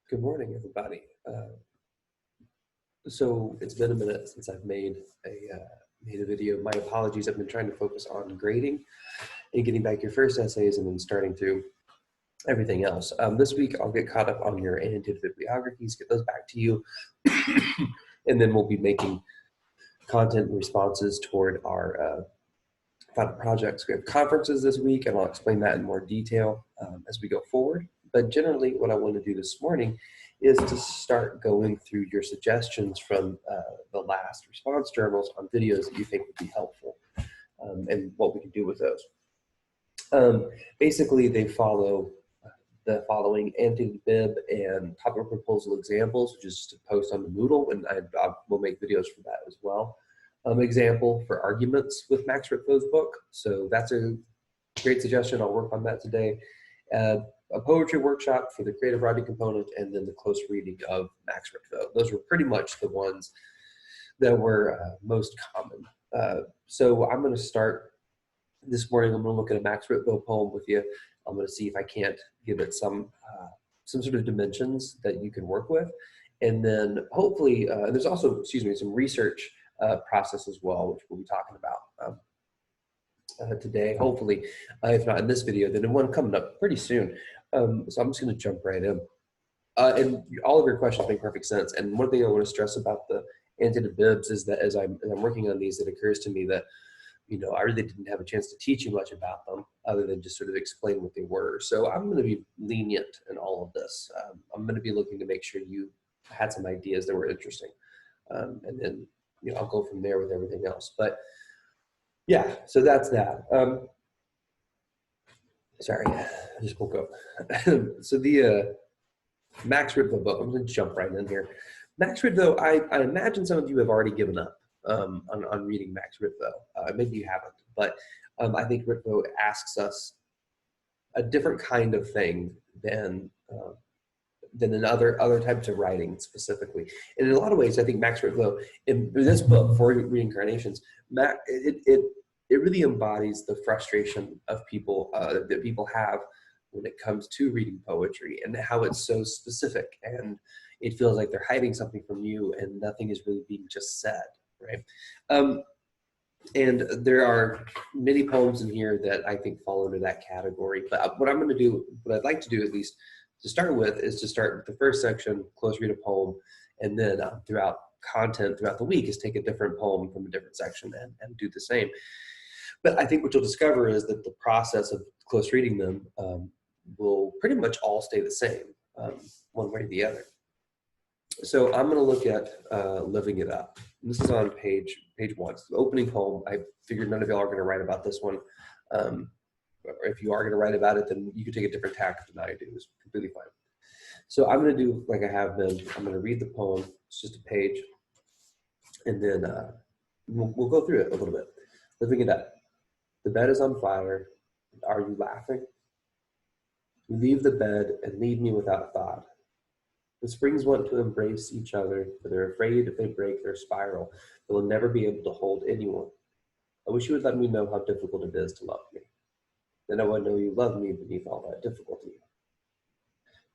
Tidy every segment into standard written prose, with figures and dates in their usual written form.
Good morning, everybody. So it's been a minute since I've made a video. My apologies. I've been trying to focus on grading and getting back your first essays and then starting through everything else. This week I'll get caught up on your annotated bibliographies, get those back to you, and then we'll be making content and responses toward our final projects. We have conferences this week, and I'll explain that in more detail as we go forward. But generally, what I want to do this morning is to start going through your suggestions from the last response journals on videos that you think would be helpful and what we can do with those. Basically, they follow the following annotated bib and topic proposal examples, which is just a post on the Moodle, and I will make videos for that as well. Example for arguments with Max Ritvo's book. So that's a great suggestion. I'll work on that today. A poetry workshop for the creative writing component, and then the close reading of Max Ritvo. Those were pretty much the ones that were most common. So I'm going to start this morning. I'm going to look at a Max Ritvo poem with you. I'm going to see if I can't give it some sort of dimensions that you can work with. And then hopefully, there's also, some research process as well, which we'll be talking about today, hopefully, if not in this video, then in one coming up pretty soon. So I'm just going to jump right in. And all of your questions make perfect sense. And one thing I want to stress about the annotated bibs is that as I'm working on these, it occurs to me that, I really didn't have a chance to teach you much about them other than just sort of explain what they were. So I'm going to be lenient in all of this. I'm going to be looking to make sure you had some ideas that were interesting. And then, I'll go from there with everything else. But yeah, so that's that. Sorry, I just woke up. So the Max Ritvo book, I'm going to jump right in here. Max Ritvo, I imagine some of you have already given up on reading Max Ritvo. Maybe you haven't, but I think Ritvo asks us a different kind of thing than in other types of writing specifically. And in a lot of ways, I think Max Ritvo, in this book, For Reincarnations, it really embodies the frustration of people that people have when it comes to reading poetry, and how it's so specific and it feels like they're hiding something from you and nothing is really being just said, right? And there are many poems in here that I think fall under that category. But what I'd like to do at least to start with is to start with the first section, close read a poem, and then throughout the week is take a different poem from a different section and do the same. But I think what you'll discover is that the process of close reading them will pretty much all stay the same, one way or the other. So I'm going to look at Living It Up. And this is on page 1. It's the opening poem. I figured none of y'all are going to write about this one. Or if you are going to write about it, then you can take a different tack than I do. It's completely fine. So I'm going to do like I have been. I'm going to read the poem. It's just a page. And then we'll go through it a little bit. Living It Up. The bed is on fire. And are you laughing? You leave the bed and leave me without thought. The springs want to embrace each other, but they're afraid if they break their spiral, they will never be able to hold anyone. I wish you would let me know how difficult it is to love me. Then I would know you love me beneath all that difficulty.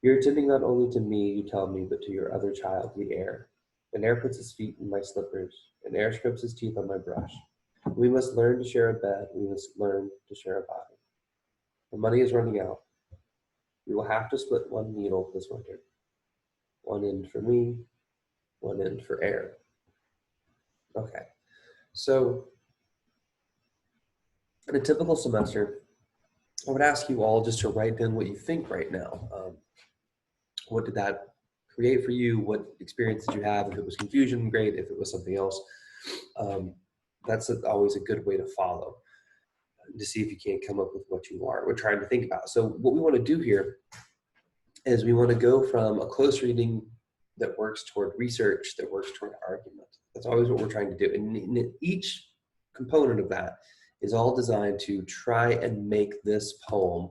You're attending not only to me, you tell me, but to your other child, the air. And air puts his feet in my slippers, and air scrubs his teeth on my brush. We must learn to share a bed, we must learn to share a body. The money is running out. We will have to split one needle this winter. One end for me, one end for air. Okay, so in a typical semester, I would ask you all just to write in what you think right now. What did that create for you? What experience did you have? If it was confusion, great. If it was something else, that's always a good way to follow, to see if you can't come up with what we're trying to think about. So what we want to do here is we want to go from a close reading that works toward research, that works toward argument. That's always what we're trying to do. And each component of that is all designed to try and make this poem,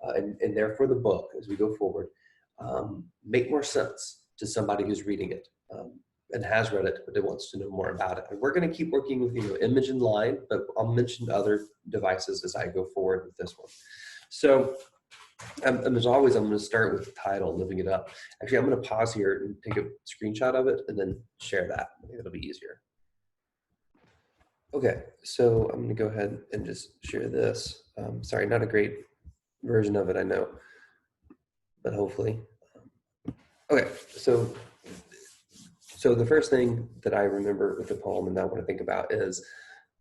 and therefore the book, as we go forward, make more sense to somebody who's reading it and has read it, but wants to know more about it. And we're going to keep working with image and line, but I'll mention other devices as I go forward with this one. So As always, I'm going to start with the title, Living It Up. Actually, I'm going to pause here and take a screenshot of it and then share that. I think it'll be easier. Okay, so I'm going to go ahead and just share this. Sorry, not a great version of it, I know, but hopefully. Okay, so the first thing that I remember with the poem and that I want to think about is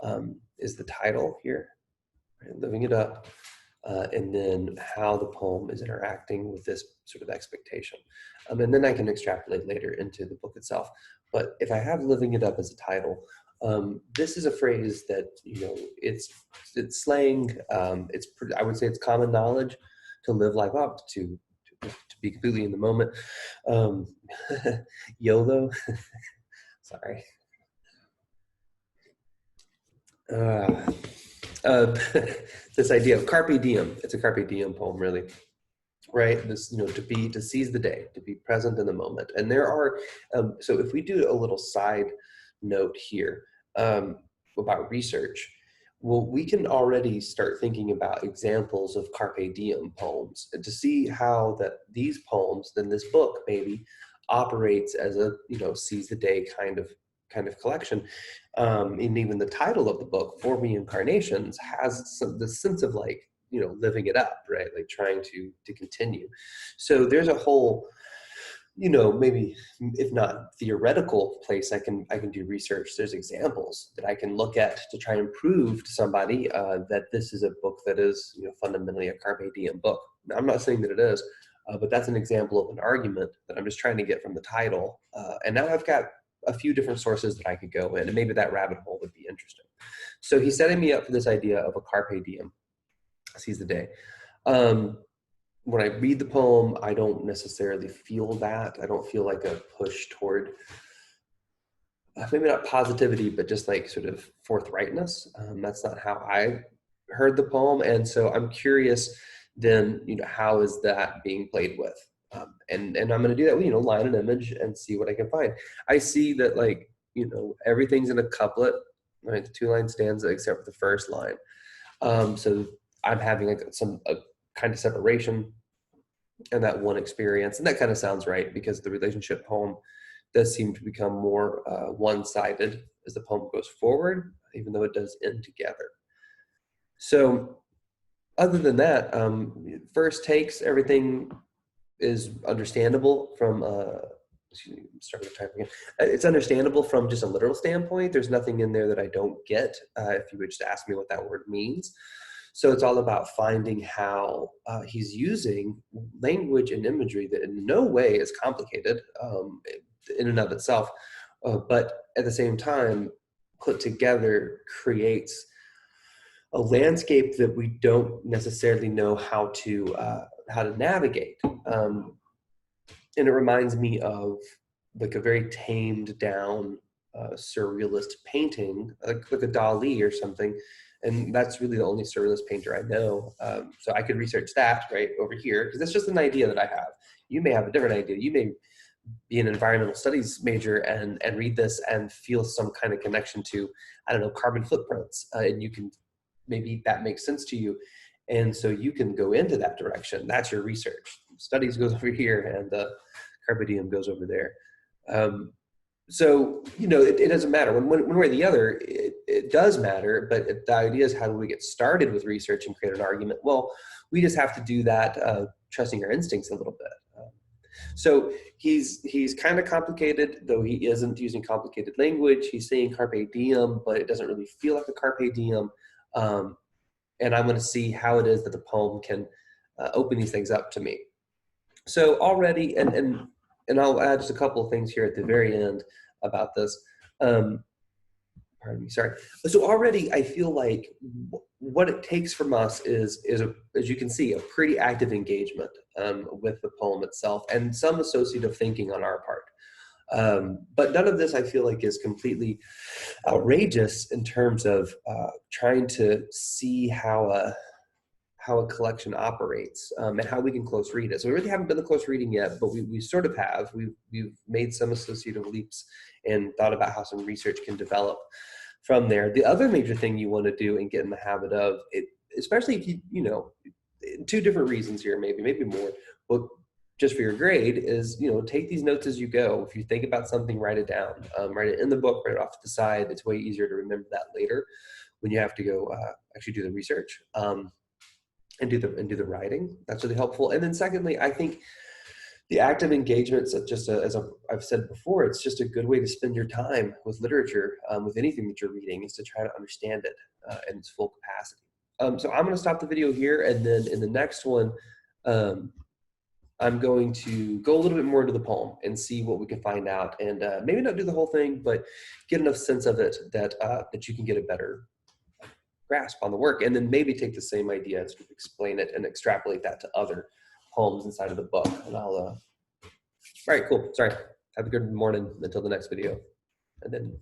the title here, right? Living It Up. And then how the poem is interacting with this sort of expectation. And then I can extrapolate later into the book itself. But if I have Living It Up as a title, this is a phrase that, it's slang. I would say it's common knowledge to live life up, to be completely in the moment. YOLO, sorry. This idea of carpe diem. It's a carpe diem poem, really, right? This, to seize the day, to be present in the moment. And there are, so if we do a little side note here about research, well, we can already start thinking about examples of carpe diem poems and to see how that these poems, then this book maybe operates as a, seize the day kind of collection. And even the title of the book, For Reincarnations, has the sense of like, living it up, right? Like trying to continue. So there's a whole, maybe if not theoretical place I can do research. There's examples that I can look at to try and prove to somebody that this is a book that is, fundamentally a carpe diem book. Now, I'm not saying that it is, but that's an example of an argument that I'm just trying to get from the title. And now I've got a few different sources that I could go in, and maybe that rabbit hole would be interesting. So he's setting me up for this idea of a carpe diem, seize the day. When I read the poem, I don't necessarily feel that. I don't feel like a push toward maybe not positivity, but just like sort of forthrightness. That's not how I heard the poem. And so I'm curious then, how is that being played with? And I'm going to do that with, line and image and see what I can find. I see that like, everything's in a couplet, right? The 2-line stanza except for the first line. So I'm having like a kind of separation and that one experience. And that kind of sounds right because the relationship poem does seem to become more one-sided as the poem goes forward, even though it does end together. So other than that, first takes, everything is understandable from, starting to type again. It's understandable from just a literal standpoint. There's nothing in there that I don't get if you would just ask me what that word means. So it's all about finding how he's using language and imagery that in no way is complicated in and of itself, but at the same time, put together creates a landscape that we don't necessarily know how to navigate. And it reminds me of like a very tamed down surrealist painting, like a Dali or something. And that's really the only surrealist painter I know. So I could research that right over here, because that's just an idea that I have. You may have a different idea. You may be an environmental studies major and read this and feel some kind of connection to, I don't know, carbon footprints. And you can, maybe that makes sense to you. And so you can go into that direction. That's your research. Studies goes over here and carpe diem goes over there. So, it doesn't matter. One way or the other, it does matter, but the idea is how do we get started with research and create an argument? Well, we just have to do that trusting our instincts a little bit. So he's kind of complicated, though he isn't using complicated language. He's saying carpe diem, but it doesn't really feel like a carpe diem. And I'm going to see how it is that the poem can open these things up to me. So already, and I'll add just a couple of things here at the very end about this. Pardon me, sorry. So already I feel like what it takes from us is as you can see, a pretty active engagement with the poem itself and some associative thinking on our part. But none of this I feel like is completely outrageous in terms of trying to see how a collection operates and how we can close read it. So we really haven't been the close reading yet, but we sort of have. We've made some associative leaps and thought about how some research can develop from there. The other major thing you want to do and get in the habit of, especially if two different reasons here, maybe more. But just for your grade is, take these notes as you go. If you think about something, write it down. Write it in the book, write it off to the side. It's way easier to remember that later when you have to go actually do the research and do the writing. That's really helpful. And then secondly, I think the active engagements, as I've said before, it's just a good way to spend your time with literature, with anything that you're reading, is to try to understand it in its full capacity. So I'm going to stop the video here, and then in the next one, I'm going to go a little bit more into the poem and see what we can find out, and maybe not do the whole thing, but get enough sense of it that you can get a better grasp on the work, and then maybe take the same idea and sort of explain it and extrapolate that to other poems inside of the book. And I'll, all right, cool. Sorry. Have a good morning until the next video. And then